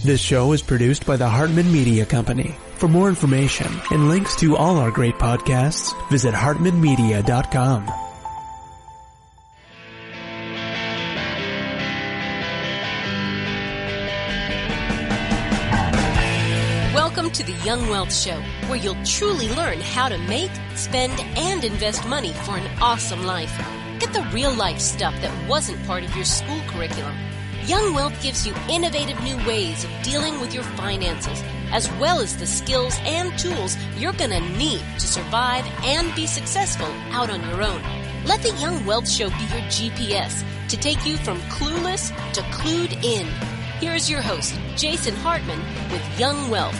This show is produced by the Hartman Media Company. For more information and links to all our great podcasts, visit hartmanmedia.com. Welcome to the Young Wealth Show, where you'll truly learn how to make, spend, and invest money for an awesome life. Get the real-life stuff that wasn't part of your school curriculum. Young Wealth gives you innovative new ways of dealing with your finances, as well as the skills and tools you're going to need to survive and be successful out on your own. Let the Young Wealth Show be your GPS to take you from clueless to clued in. Here's your host, Jason Hartman, with Young Wealth.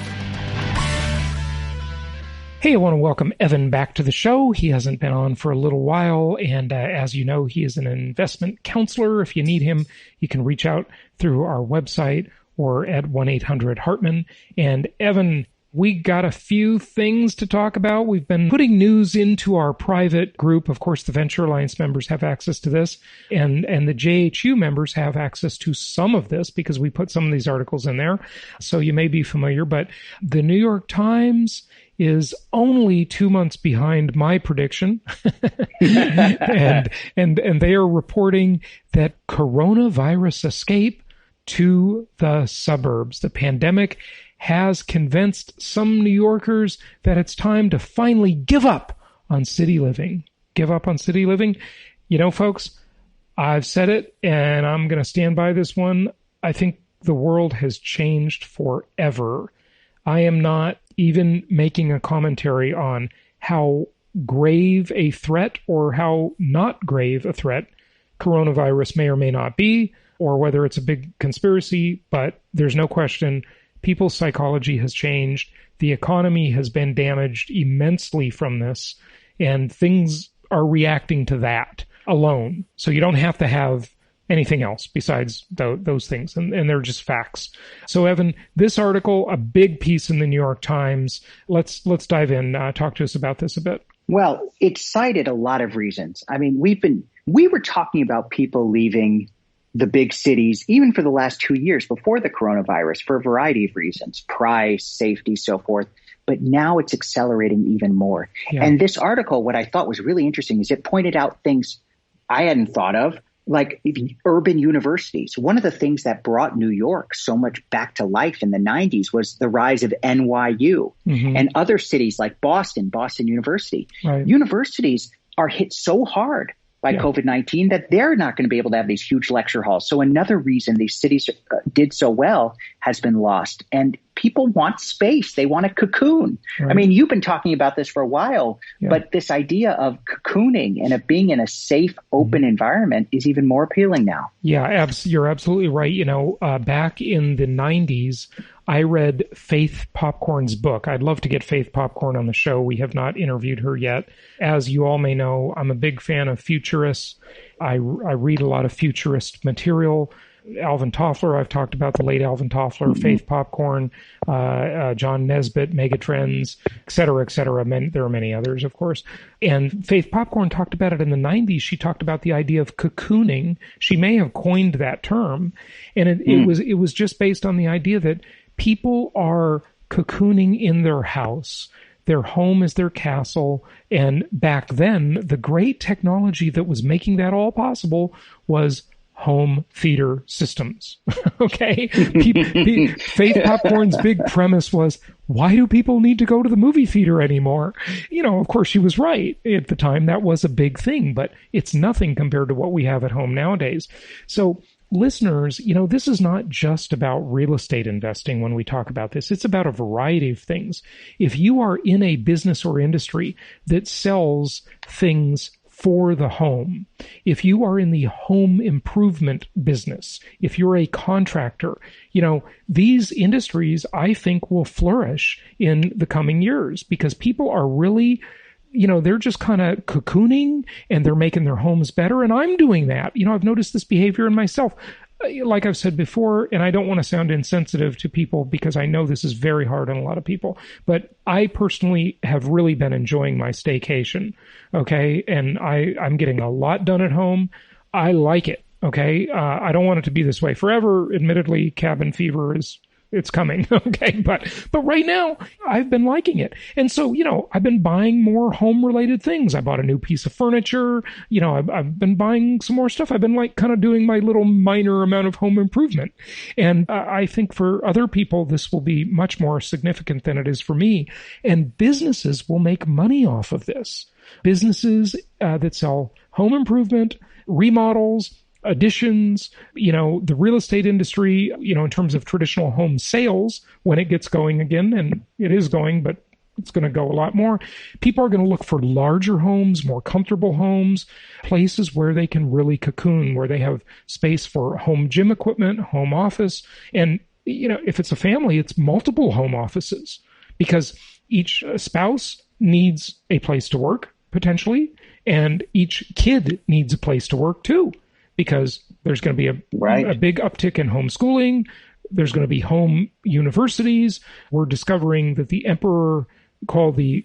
Hey, I want to welcome Evan back to the show. He hasn't been on for a little while, and as you know, he is an investment counselor. If you need him, you can reach out through our website or at 1-800-HARTMAN. And Evan, we got a few things to talk about. We've been putting news into our private group. Of course, the Venture Alliance members have access to this, and the JHU members have access to some of this because we put some of these articles in there. So you may be familiar, but the New York Times is only 2 months behind my prediction. and they are reporting that coronavirus escape to the suburbs. The pandemic has convinced some New Yorkers that it's time to finally give up on city living. Give up on city living. You know, folks, I've said it and I'm going to stand by this one. I think the world has changed forever. I am not even making a commentary on how grave a threat or how not grave a threat coronavirus may or may not be, or whether it's a big conspiracy, but there's no question people's psychology has changed. The economy has been damaged immensely from this, and things are reacting to that alone. So you don't have to have anything else besides those things, and they're just facts. So, Evan, this article, a big piece in the New York Times. Let's dive in. Talk to us about this a bit. Well, it cited a lot of reasons. I mean, we were talking about people leaving the big cities even for the last 2 years before the coronavirus for a variety of reasons, price, safety, so forth. But now it's accelerating even more. Yeah. And this article, what I thought was really interesting is it pointed out things I hadn't thought of, like urban universities. One of the things that brought New York so much back to life in the 90s was the rise of NYU and other cities like Boston University. Right. Universities are hit so hard by COVID-19 that they're not going to be able to have these huge lecture halls. So another reason these cities did so well has been lost. And people want space. They want a cocoon. Right. I mean, you've been talking about this for a while, but this idea of cocooning and of being in a safe, open environment is even more appealing now. Yeah, you're absolutely right. You know, back in the 90s, I read Faith Popcorn's book. I'd love to get Faith Popcorn on the show. We have not interviewed her yet. As you all may know, I'm a big fan of futurists. I read a lot of futurist material. Alvin Toffler, I've talked about the late Alvin Toffler, Faith Popcorn, John Nesbitt, Megatrends, et cetera, et cetera. There are many others, of course. And Faith Popcorn talked about it in the 90s. She talked about the idea of cocooning. She may have coined that term. And it was just based on the idea that people are cocooning in their house. Their home is their castle. And back then, the great technology that was making that all possible was home theater systems. Okay? Faith Popcorn's big premise was, why do people need to go to the movie theater anymore? You know, of course, she was right. At the time, that was a big thing, but it's nothing compared to what we have at home nowadays. So, listeners, you know, this is not just about real estate investing when we talk about this. It's about a variety of things. If you are in a business or industry that sells things for the home, if you are in the home improvement business, if you're a contractor, you know, these industries, I think, will flourish in the coming years because people are really, you know, they're just kind of cocooning and they're making their homes better. And I'm doing that. You know, I've noticed this behavior in myself. Like I've said before, and I don't want to sound insensitive to people because I know this is very hard on a lot of people, but I personally have really been enjoying my staycation, okay? And I'm getting a lot done at home. I like it, okay? I don't want it to be this way forever. Admittedly, cabin fever is it's coming. Okay. But right now I've been liking it. And so, I've been buying more home related things. I bought a new piece of furniture. I've been buying some more stuff. I've been kind of doing my little minor amount of home improvement. And I think for other people, this will be much more significant than it is for me. And businesses will make money off of this. Businesses that sell home improvement, remodels, additions, the real estate industry, in terms of traditional home sales, when it gets going again, and it is going, but it's going to go a lot more. People are going to look for larger homes, more comfortable homes, places where they can really cocoon, where they have space for home gym equipment, home office. And, if it's a family, it's multiple home offices, because each spouse needs a place to work, potentially, and each kid needs a place to work too, because there's going to be a big uptick in homeschooling. There's going to be home universities. We're discovering that the emperor called the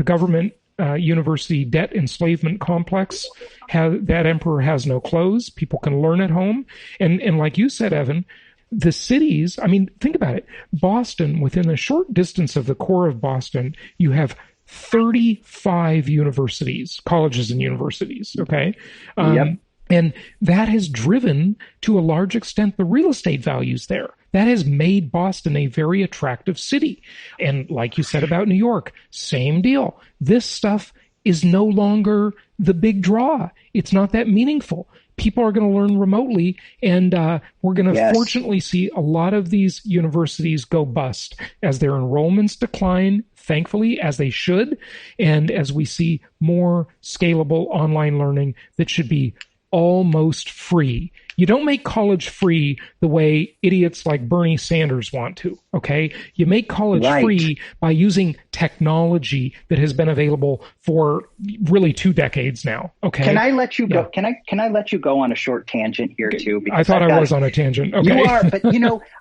government university debt enslavement complex, that emperor has no clothes. People can learn at home. And like you said, Evan, the cities, think about it. Boston, within a short distance of the core of Boston, you have 35 universities, colleges and universities, okay? Yep. And that has driven, to a large extent, the real estate values there. That has made Boston a very attractive city. And like you said about New York, same deal. This stuff is no longer the big draw. It's not that meaningful. People are going to learn remotely, and we're going to fortunately see a lot of these universities go bust as their enrollments decline, thankfully, as they should, and as we see more scalable online learning that should be almost free. You don't make college free the way idiots like Bernie Sanders want to, okay? You make college free by using technology that has been available for really 2 decades now, okay? Can I let you go? Can I let you go on a short tangent here too? Because I thought I was on a tangent. Okay. You are, but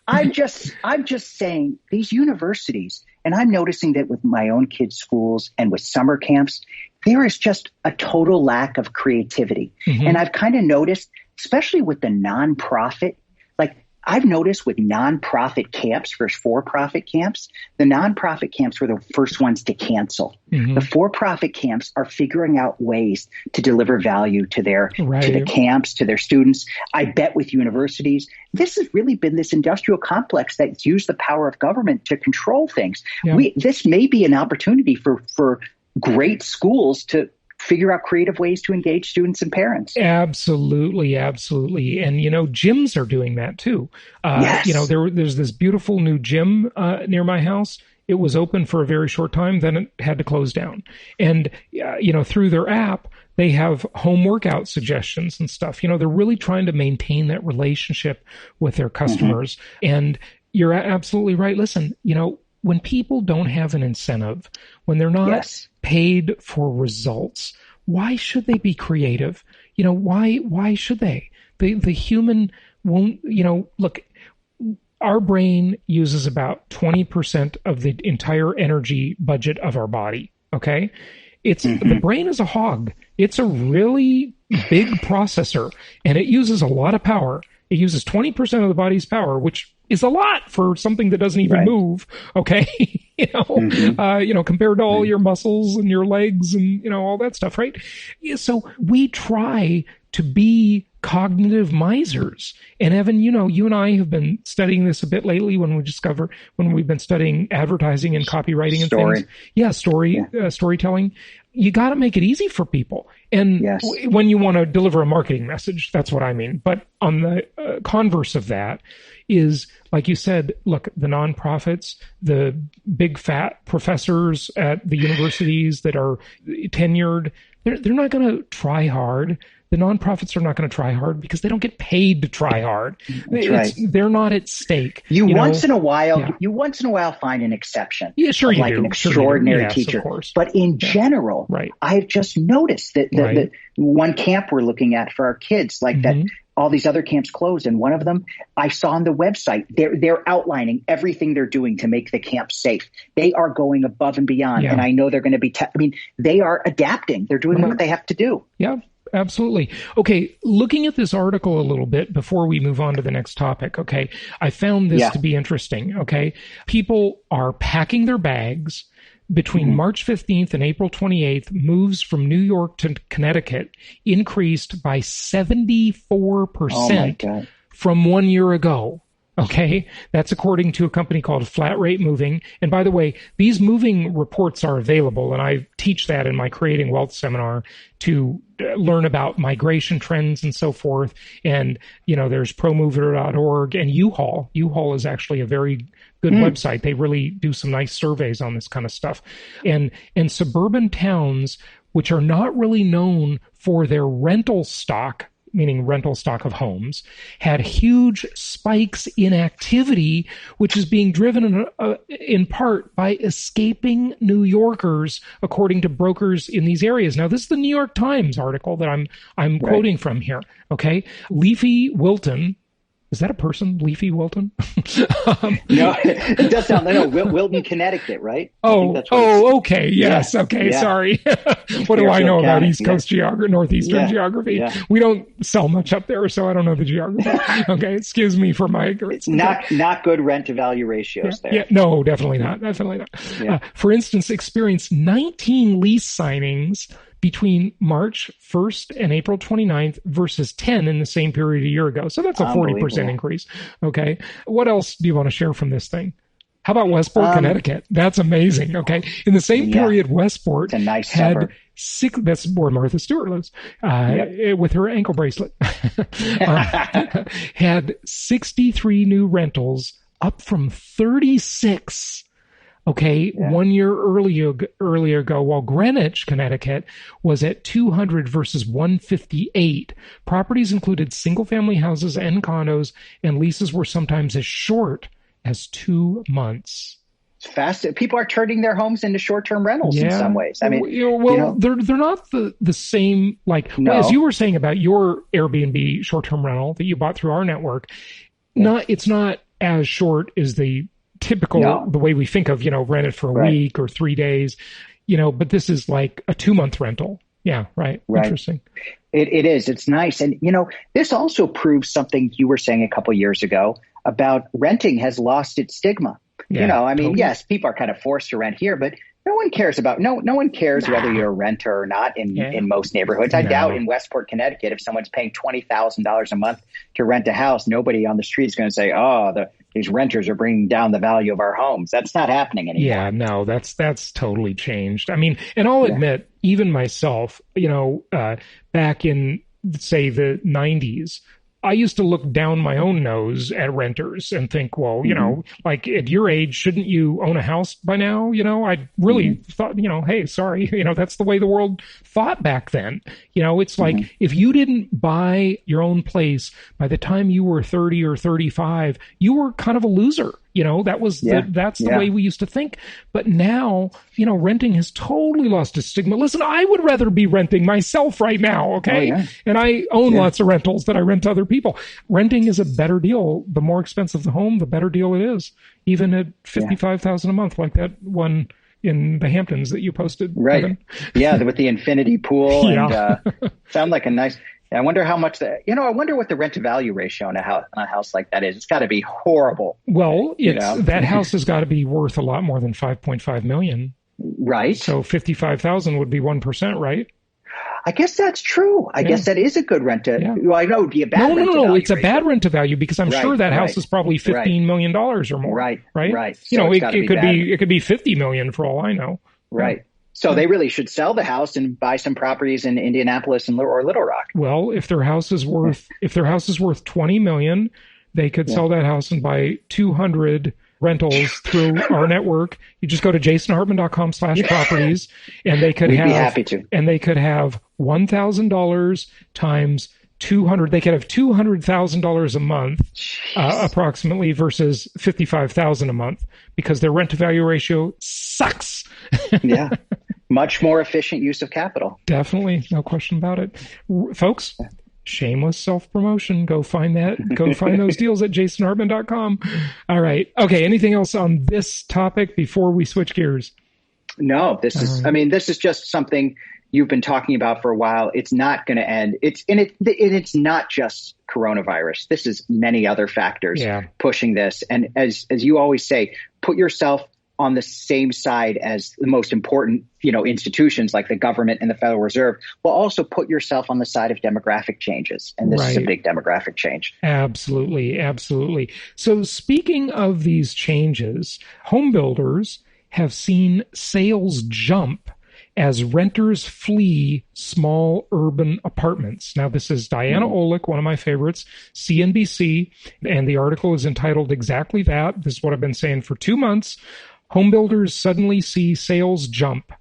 I'm just saying these universities, and I'm noticing that with my own kids' schools and with summer camps, there is just a total lack of creativity. Mm-hmm. And I've kind of noticed, especially with the nonprofit, I've noticed with nonprofit camps versus for-profit camps, the nonprofit camps were the first ones to cancel. Mm-hmm. The for-profit camps are figuring out ways to deliver value to to the camps, to their students. I bet with universities, this has really been this industrial complex that's used the power of government to control things. Yeah. This may be an opportunity for great schools to figure out creative ways to engage students and parents. Absolutely. Absolutely. And, gyms are doing that too. Yes. There's this beautiful new gym near my house. It was open for a very short time, then it had to close down. And, through their app, they have home workout suggestions and stuff. They're really trying to maintain that relationship with their customers. Mm-hmm. And you're absolutely right. Listen, when people don't have an incentive, when they're not paid for results, why should they be creative? Why should they? The human won't, look, our brain uses about 20% of the entire energy budget of our body. Okay. The brain is a hog. It's a really big processor, and it uses a lot of power. It uses 20% of the body's power, which is a lot for something that doesn't even move. Okay. Compared to all your muscles and your legs and, all that stuff. Right. So we try to be cognitive misers. And Evan, you and I have been studying this a bit lately when we've been studying advertising and copywriting and things. Yeah. Storytelling. You got to make it easy for people. And when you want to deliver a marketing message, that's what I mean. But on the converse of that is, like you said, look, the nonprofits, the big fat professors at the universities that are tenured, they're not going to try hard. The nonprofits are not going to try hard because they don't get paid to try hard. They're not at stake. You once in a while find an exception. Yeah, sure you like do. An extraordinary teacher. But in general, I've just noticed that the one camp we're looking at for our kids, that all these other camps closed, and one of them I saw on the website, they're outlining everything they're doing to make the camp safe. They are going above and beyond, and I know they're going to be they are adapting. They're doing what they have to do. Yeah. Absolutely. Okay, looking at this article a little bit before we move on to the next topic, okay, I found this to be interesting, okay? People are packing their bags. Between March 15th and April 28th, moves from New York to Connecticut increased by 74% from 1 year ago. Okay, that's according to a company called Flat Rate Moving. And by the way, these moving reports are available, and I teach that in my Creating Wealth seminar to learn about migration trends and so forth. And, you know, there's promover.org and U-Haul. U-Haul is actually a very good website. They really do some nice surveys on this kind of stuff. And suburban towns, which are not really known for their rental stock, meaning rental stock of homes, had huge spikes in activity, which is being driven in part by escaping New Yorkers, according to brokers in these areas. Now, this is the New York Times article that I'm quoting from here. Okay, Leafy Wilton. Is that a person, Leafy Wilton? No, it does sound like Wilton, Connecticut, right? Okay. Yes. Yeah. Okay. Yeah. Sorry. What do I know about East Coast geography, Northeastern geography? Yeah. We don't sell much up there, so I don't know the geography. Okay. Excuse me for my ignorance. Not good rent to value ratios there. Yeah. No, definitely not. Definitely not. Yeah. For instance, experienced 19 lease signings between March 1st and April 29th versus 10 in the same period a year ago. So that's a 40% increase. Okay. What else do you want to share from this thing? How about Westport, Connecticut? That's amazing. Okay. In the same period, Westport it's a nice had suburb. That's where Martha Stewart lives, with her ankle bracelet, had 63 new rentals, up from 36 1 year earlier ago, while Greenwich, Connecticut, was at 200 versus 158. Properties included single-family houses and condos, and leases were sometimes as short as 2 months. It's fast. People are turning their homes into short-term rentals in some ways. I mean, they're not the same. As you were saying about your Airbnb short-term rental that you bought through our network, it's not as short as the typical, the way we think of, rent it for a week or 3 days, but this is like a 2-month rental. Yeah. Right. Interesting. It is. It's nice. And, this also proves something you were saying a couple of years ago about renting has lost its stigma. Yeah, yes, people are kind of forced to rent here, but no one cares whether you're a renter or not in most neighborhoods. I doubt in Westport, Connecticut, if someone's paying $20,000 a month to rent a house, nobody on the street is going to say, these renters are bringing down the value of our homes. That's not happening anymore. Yeah, no, that's totally changed. I mean, and I'll admit, even myself, back in, say, the 90s, I used to look down my own nose at renters and think, well, like at your age, shouldn't you own a house by now? I really thought, hey, sorry, that's the way the world thought back then. It's like if you didn't buy your own place by the time you were 30 or 35, you were kind of a loser. That's the way we used to think. But now, renting has totally lost its stigma. Listen, I would rather be renting myself right now. Okay. Oh, yeah. And I own lots of rentals that I rent to other people. Renting is a better deal. The more expensive the home, the better deal it is. Even at $55,000 a month, like that one in the Hamptons that you posted. Right. Evan. Yeah. With the infinity pool and sound like a nice. I wonder how much I wonder what the rent to value ratio on a house like that is. It's got to be horrible. Well, that house has got to be worth a lot more than $5.5 million. Right. So 55,000 would be 1%, right? I guess that's true. I guess that is a good rent to. Yeah. Well, I know it would be a bad. No. It's a bad rent to value because I'm sure that house is probably $15 million or more. Right. So it could be $50 million for all I know. Right. So they really should sell the house and buy some properties in Indianapolis or Little Rock. Well, if their house is worth $20 million, they could sell that house and buy 200 rentals through our network. You just go to jasonhartman.com/properties and they could be happy to. And they could have $1,000 times 200. They could have $200,000 a month, approximately, versus $55,000 a month because their rent to value ratio sucks. Yeah. Much more efficient use of capital. Definitely. No question about it. Folks, shameless self-promotion. Go find those deals at jasonhartman.com. All right. Okay. Anything else on this topic before we switch gears? No, this is just something, you've been talking about for a while. It's not going to end. It's not just coronavirus. This is many other factors pushing this. And as you always say, put yourself on the same side as the most important, institutions like the government and the Federal Reserve, will also put yourself on the side of demographic changes. And this is a big demographic change. Absolutely. Absolutely. So speaking of these changes, homebuilders have seen sales jump as renters flee small urban apartments. Now, this is Diana Olick, one of my favorites, CNBC, and the article is entitled exactly that. This is what I've been saying for 2 months. Homebuilders suddenly see sales jump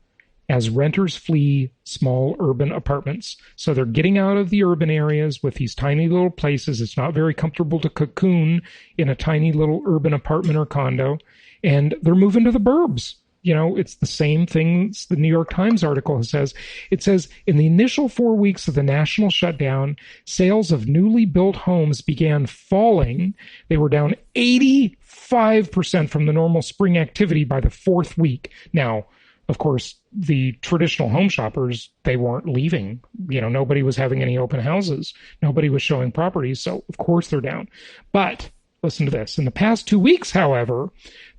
as renters flee small urban apartments. So they're getting out of the urban areas with these tiny little places. It's not very comfortable to cocoon in a tiny little urban apartment or condo, and they're moving to the burbs. It's the same things the New York Times article says. It says, in the initial 4 weeks of the national shutdown, sales of newly built homes began falling. They were down 85% from the normal spring activity by the fourth week. Now, of course, the traditional home shoppers, they weren't leaving. Nobody was having any open houses. Nobody was showing properties. So, of course, they're down. But listen to this. In the past 2 weeks, however,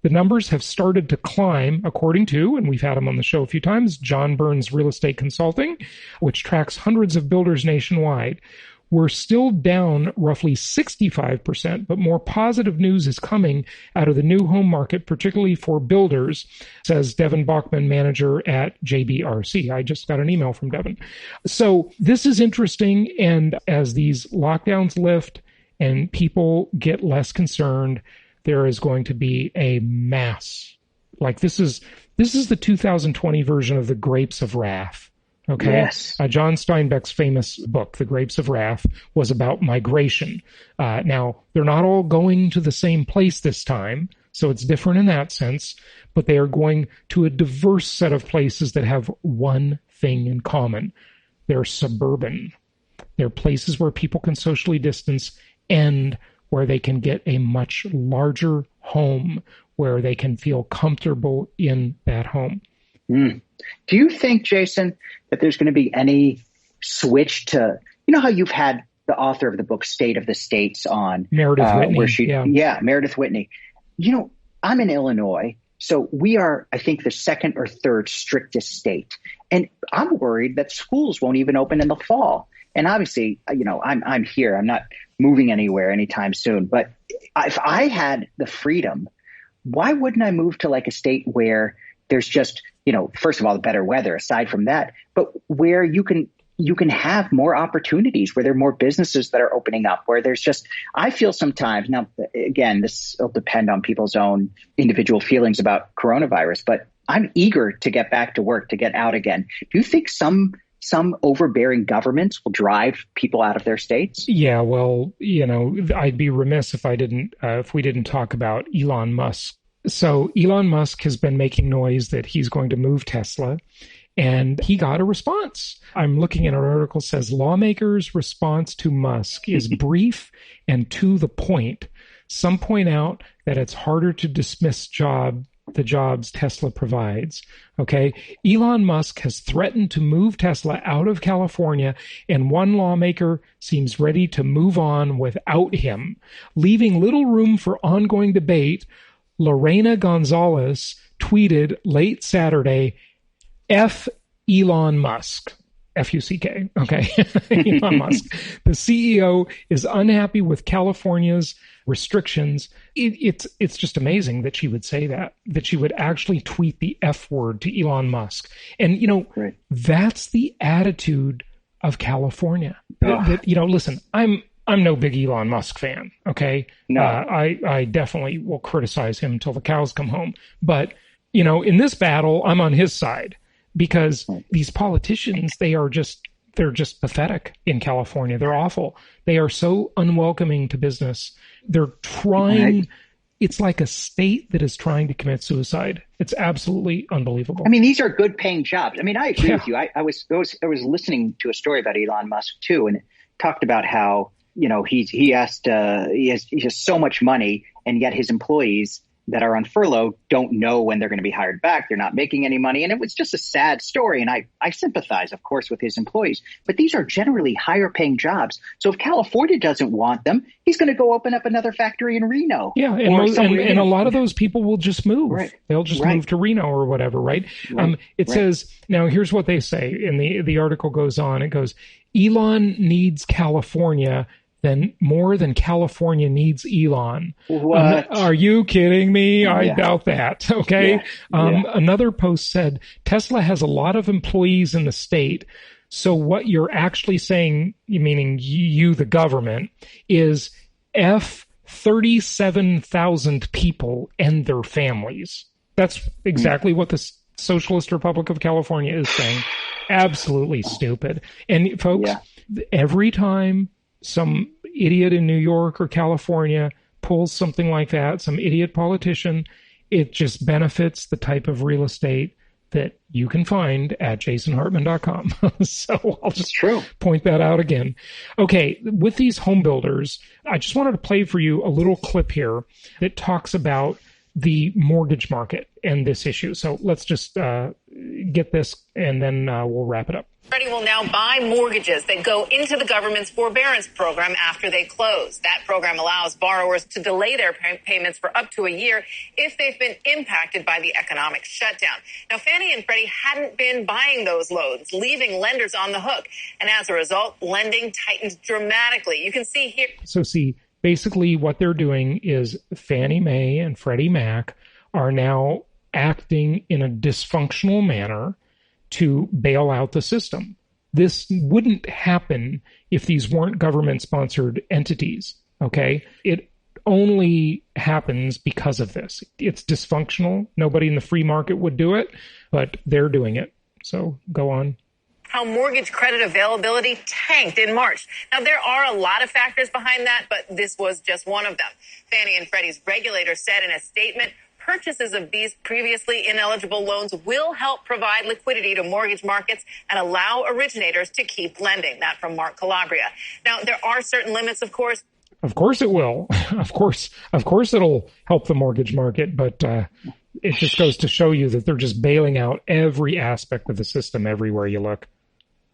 the numbers have started to climb, according to, and we've had him on the show a few times, John Burns Real Estate Consulting, which tracks hundreds of builders nationwide. We're still down roughly 65%, but more positive news is coming out of the new home market, particularly for builders, says Devin Bachman, manager at JBRC. I just got an email from Devin. So this is interesting, and as these lockdowns lift and people get less concerned, there is going to be a mass. Like this is the 2020 version of the Grapes of Wrath. Okay. Yes. John Steinbeck's famous book, The Grapes of Wrath, was about migration. Now, they're not all going to the same place this time, so it's different in that sense, but they are going to a diverse set of places that have one thing in common. They're suburban. They're places where people can socially distance and where they can get a much larger home, where they can feel comfortable in that home. Do you think, Jason, that there's going to be any switch to, how you've had the author of the book State of the States on? Meredith Whitney. Meredith Whitney. I'm in Illinois, so we are, I think, the second or third strictest state. And I'm worried that schools won't even open in the fall. And obviously, I'm here. I'm not moving anywhere anytime soon. But if I had the freedom, why wouldn't I move to like a state where there's just, first of all, the better weather aside from that, but where you can have more opportunities, where there are more businesses that are opening up, where there's just, I feel sometimes, now, again, this will depend on people's own individual feelings about coronavirus, but I'm eager to get back to work, to get out again. Do you think some overbearing governments will drive people out of their states? Yeah, well, I'd be remiss if we didn't talk about Elon Musk. So Elon Musk has been making noise that he's going to move Tesla, and he got a response. I'm looking at an article that says lawmakers' response to Musk is brief and to the point. Some point out that it's harder to dismiss the jobs Tesla provides. Okay. Elon Musk has threatened to move Tesla out of California, and one lawmaker seems ready to move on without him, leaving little room for ongoing debate. Lorena Gonzalez tweeted late Saturday, F Elon Musk. F-U-C-K. Okay. Elon Musk. The CEO is unhappy with California's restrictions. It's just amazing that she would say that she would actually tweet the F word to Elon Musk. And, right. That's the attitude of California. Listen, I'm no big Elon Musk fan. Okay. No. I definitely will criticize him until the cows come home. But, in this battle, I'm on his side. Because these politicians, they're just pathetic in California. They're awful. They are so unwelcoming to business. They're trying. It's like a state that is trying to commit suicide. It's absolutely unbelievable. I mean, these are good paying jobs. I mean, I agree with you. I was listening to a story about Elon Musk too, and it talked about how, he has so much money, and yet his employees, that are on furlough don't know when they're going to be hired back. They're not making any money. And it was just a sad story. And I sympathize, of course, with his employees. But these are generally higher paying jobs. So if California doesn't want them, he's going to go open up another factory in Reno. Yeah, and a lot of those people will just move. Right. They'll just move to Reno or whatever, right? It says, now here's what they say. And the article goes on. It goes, Elon needs California then more than California needs Elon. What? Are you kidding me? I doubt that. Okay. Another post said, Tesla has a lot of employees in the state. So what you're actually saying, meaning you, the government, is F 37,000 people and their families. That's exactly what the Socialist Republic of California is saying. Absolutely stupid. And folks, every time some idiot in New York or California pulls something like that, some idiot politician, it just benefits the type of real estate that you can find at jasonhartman.com. So I'll just point that out again. Okay, with these home builders, I just wanted to play for you a little clip here that talks about the mortgage market and this issue. So let's just get this and then we'll wrap it up. Freddie will now buy mortgages that go into the government's forbearance program after they close. That program allows borrowers to delay their payments for up to a year if they've been impacted by the economic shutdown. Now, Fannie and Freddie hadn't been buying those loans, leaving lenders on the hook. And as a result, lending tightened dramatically. You can see here. So basically what they're doing is FannieMae and FreddieMac are now acting in a dysfunctional manner to bail out the system. This wouldn't happen if these weren't government-sponsored entities, okay? It only happens because of this. It's dysfunctional. Nobody in the free market would do it, but they're doing it. So go on. How mortgage credit availability tanked in March. Now, there are a lot of factors behind that, but this was just one of them. Fannie and Freddie's regulator said in a statement, purchases of these previously ineligible loans will help provide liquidity to mortgage markets and allow originators to keep lending. That from Mark Calabria. Now, there are certain limits, of course. Of course it will. Of course it'll help the mortgage market, but it just goes to show you that they're just bailing out every aspect of the system everywhere you look.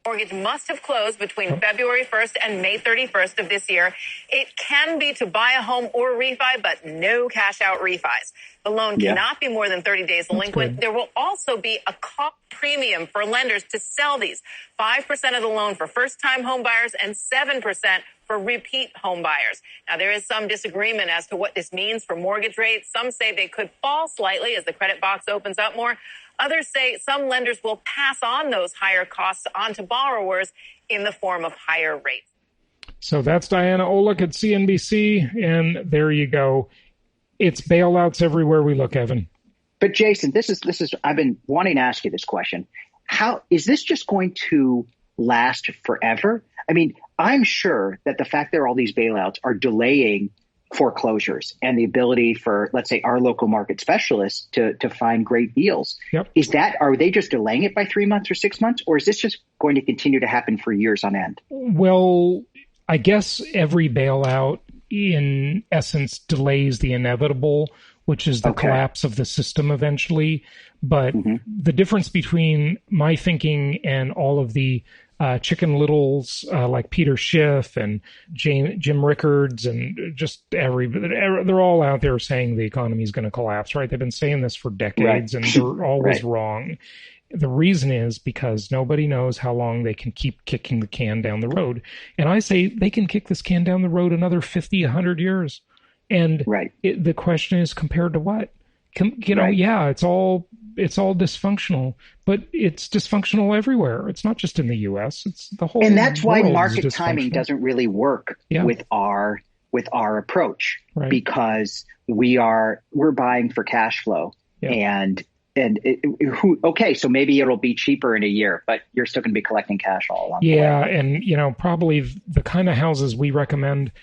Mortgage must have closed between February 1st and May 31st of this year. It can be to buy a home or refi, but no cash out refis. The loan cannot be more than 30 days delinquent. There will also be a cost premium for lenders to sell these. 5% of the loan for first-time home buyers and 7% for repeat home buyers. Now, there is some disagreement as to what this means for mortgage rates. Some say they could fall slightly as the credit box opens up more. Others say some lenders will pass on those higher costs onto borrowers in the form of higher rates. So that's Diana Olick at CNBC, and there you go. It's bailouts everywhere we look, Evan. But Jason, this is I've been wanting to ask you this question. How is this just going to last forever? I mean, I'm sure that the fact there are all these bailouts are delaying foreclosures and the ability for, let's say, our local market specialists to find great deals. Yep. Are they just delaying it by 3 months or 6 months, or is this just going to continue to happen for years on end? Well, I guess every bailout in essence delays the inevitable, which is the collapse of the system eventually. But the difference between my thinking and all of the Chicken Littles like Peter Schiff and Jim Rickards and just they're all out there saying the economy is going to collapse, right? They've been saying this for decades and they're always wrong. The reason is because nobody knows how long they can keep kicking the can down the road. And I say they can kick this can down the road another 50, 100 years. And the question is compared to what? It's all dysfunctional, but it's dysfunctional everywhere. It's not just in the U.S. It's the whole. And that's why market timing doesn't really work with our approach, because we're buying for cash flow, so maybe it'll be cheaper in a year, but you're still going to be collecting cash all along. Yeah, and probably the kind of houses we recommend,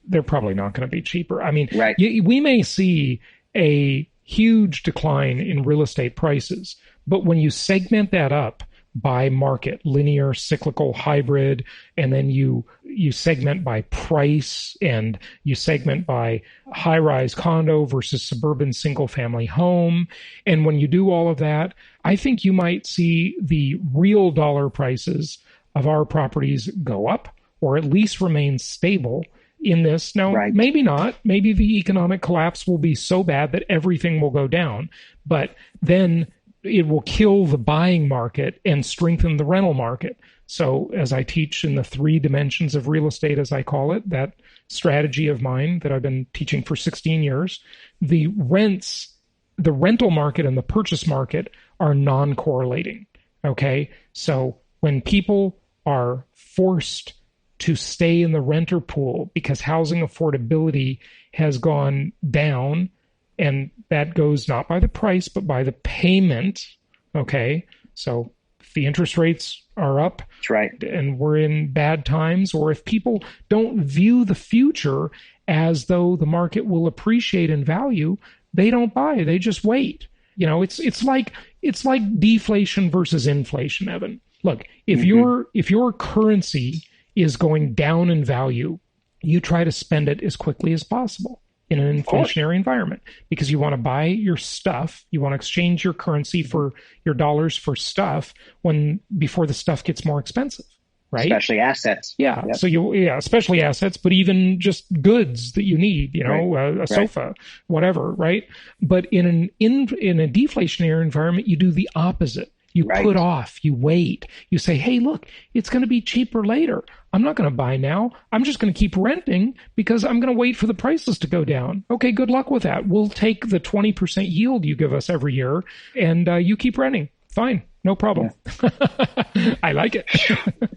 they're probably not going to be cheaper. I mean, we may see a huge decline in real estate prices, but when you segment that up by market, linear, cyclical, hybrid, and then you segment by price, and you segment by high-rise condo versus suburban single-family home. And when you do all of that, I think you might see the real dollar prices of our properties go up, or at least remain stable in this. Now, maybe not. Maybe the economic collapse will be so bad that everything will go down, but then it will kill the buying market and strengthen the rental market. So as I teach in the 3 dimensions of real estate, as I call it, that strategy of mine that I've been teaching for 16 years, the rental market and the purchase market are non-correlating. Okay. So when people are forced to stay in the renter pool because housing affordability has gone down, and that goes not by the price, but by the payment. Okay. So if the interest rates are up, that's right, and we're in bad times, or if people don't view the future as though the market will appreciate in value, they don't buy. They just wait. You know, it's like deflation versus inflation, Evan. Look, if your currency is going down in value, you try to spend it as quickly as possible in an inflationary environment, because you want to buy your stuff. You want to exchange your currency for your dollars for stuff before the stuff gets more expensive, right? Especially assets. Yeah. Yep. So especially assets, but even just goods that you need, a sofa, whatever, right? But in a deflationary environment, you do the opposite. You put off, you wait, you say, hey, look, it's going to be cheaper later. I'm not going to buy now. I'm just going to keep renting because I'm going to wait for the prices to go down. Okay, good luck with that. We'll take the 20% yield you give us every year, and you keep renting. Fine, no problem. Yeah. I like it.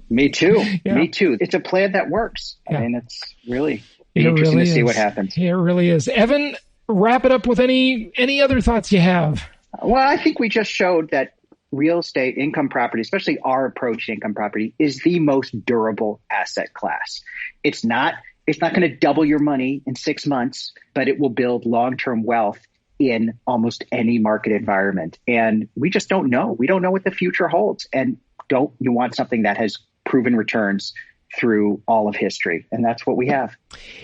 Me too. Yeah. Me too. It's a plan that works. Yeah. I mean, it's really interesting to see what happens. It really is. Evan, wrap it up with any other thoughts you have. Well, I think we just showed that real estate, income property, especially our approach to income property, is the most durable asset class. It's not going to double your money in 6 months, but it will build long-term wealth in almost any market environment. And we just don't know. We don't know what the future holds. And you want something that has proven returns through all of history. And that's what we have.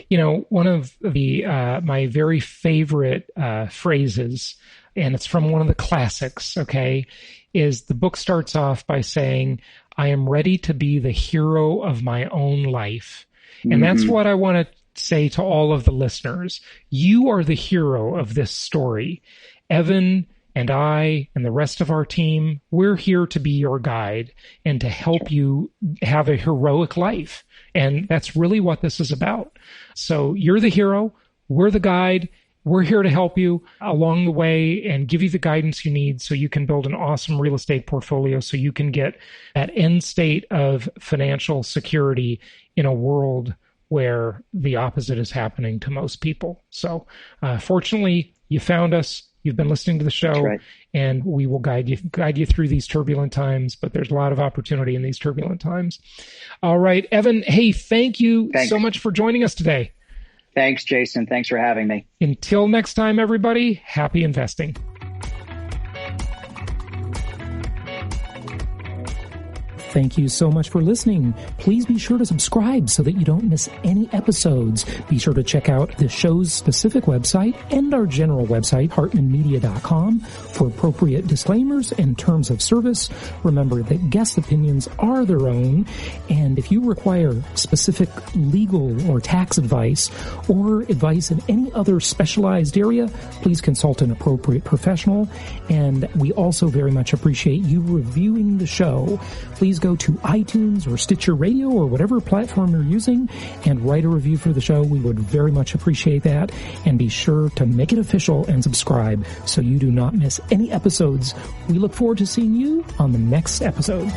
One of the my very favorite phrases, and it's from one of the classics, okay, is the book starts off by saying, I am ready to be the hero of my own life. And that's what I want to say to all of the listeners. You are the hero of this story. Evan and I and the rest of our team, we're here to be your guide and to help you have a heroic life. And that's really what this is about. So you're the hero. We're the guide. We're here to help you along the way and give you the guidance you need so you can build an awesome real estate portfolio, so you can get that end state of financial security in a world where the opposite is happening to most people. So fortunately, you found us. You've been listening to the show, and we will guide you through these turbulent times, but there's a lot of opportunity in these turbulent times. All right, Evan, hey, thank you so much for joining us today. Thanks, Jason. Thanks for having me. Until next time, everybody, happy investing. Thank you so much for listening. Please be sure to subscribe so that you don't miss any episodes. Be sure to check out the show's specific website and our general website, hartmanmedia.com, for appropriate disclaimers and terms of service. Remember that guest opinions are their own, and if you require specific legal or tax advice or advice in any other specialized area, please consult an appropriate professional. And we also very much appreciate you reviewing the show. Please go to iTunes or Stitcher Radio or whatever platform you're using and write a review for the show. We would very much appreciate that. And be sure to make it official and subscribe so you do not miss any episodes. We look forward to seeing you on the next episode.